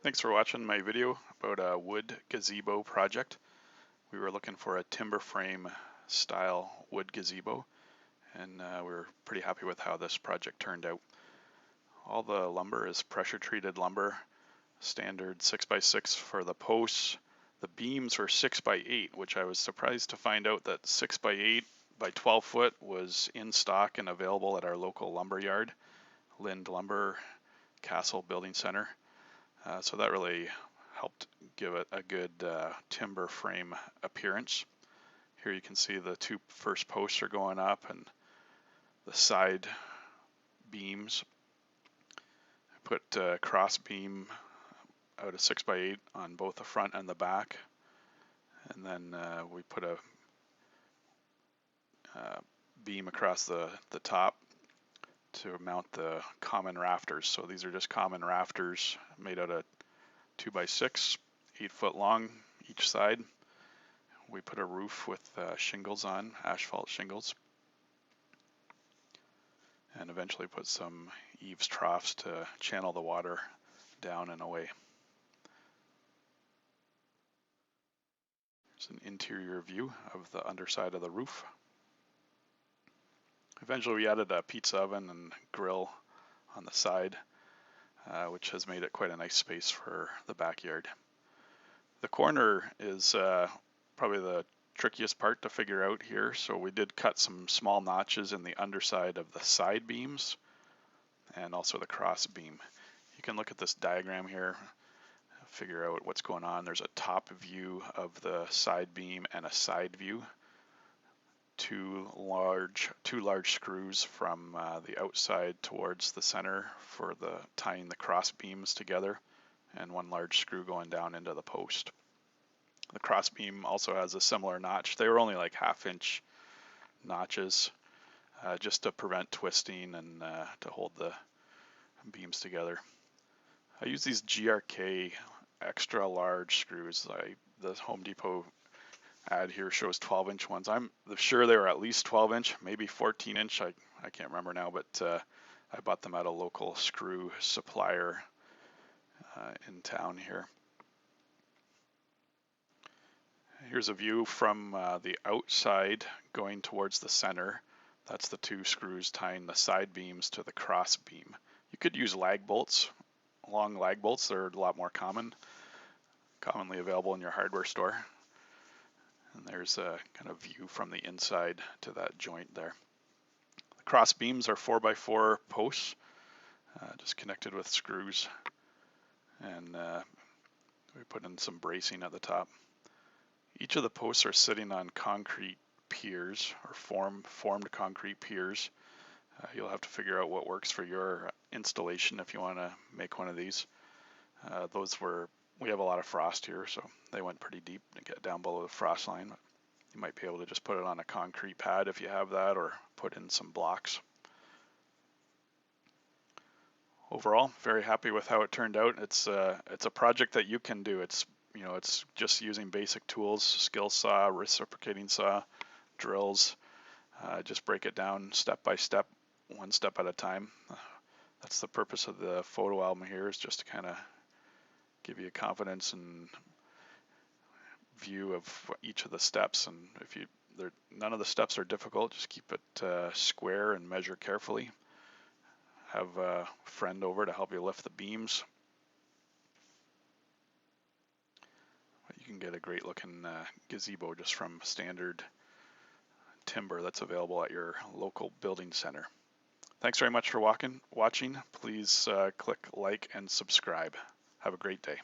Thanks for watching my video about a wood gazebo project. We were looking for a timber frame style wood gazebo, and we were pretty happy with how this project turned out. All the lumber is pressure treated lumber, standard 6x6 for the posts. The beams were 6x8, which I was surprised to find out that 6x8 by 12 foot was in stock and available at our local lumber yard, Lind Lumber, Castle Building Center. So that really helped give it a good timber frame appearance. Here you can see the two first posts are going up and the side beams. I put a cross beam out of 6x8 on both the front and the back, and then we put a beam across the top to mount the common rafters. So these are just common rafters made out of 2x6, 8 foot long each side. We put a roof with shingles on, asphalt shingles, and eventually put some eaves troughs to channel the water down and away. Here's an interior view of the underside of the roof. Eventually we added a pizza oven and grill on the side, which has made it quite a nice space for the backyard. The corner is probably the trickiest part to figure out here, so we did cut some small notches in the underside of the side beams and also the cross beam. You can look at this diagram here, figure out what's going on. There's a top view of the side beam and a side view. Two large screws from the outside towards the center for the tying the cross beams together, and one large screw going down into the post. The cross beam also has a similar notch. They were only like 1/2 inch notches, just to prevent twisting and to hold the beams together. I use these GRK extra large screws. The Home Depot ad here shows 12-inch ones. I'm sure they were at least 12-inch, maybe 14-inch. I can't remember now, but I bought them at a local screw supplier in town here. Here's a view from the outside going towards the center. That's the two screws tying the side beams to the cross beam. You could use lag bolts, long lag bolts. They're a lot more commonly available in your hardware store. And there's a kind of view from the inside to that joint there. The cross beams are 4x4 posts, just connected with screws, and we put in some bracing at the top. Each of the posts are sitting on concrete piers, or formed concrete piers. You'll have to figure out what works for your installation if you want to make one of these. We have a lot of frost here, so they went pretty deep to get down below the frost line. You might be able to just put it on a concrete pad if you have that, or put in some blocks. Overall, very happy with how it turned out. It's a project that you can do. It's just using basic tools: skill saw, reciprocating saw, drills. Just break it down step by step, one step at a time. That's the purpose of the photo album here, is just to kind of give you confidence and view of each of the steps. And none of the steps are difficult. Just keep it square and measure carefully. Have a friend over to help you lift the beams. You can get a great looking gazebo just from standard timber that's available at your local building center. Thanks very much for watching. Please click like and subscribe. Have a great day.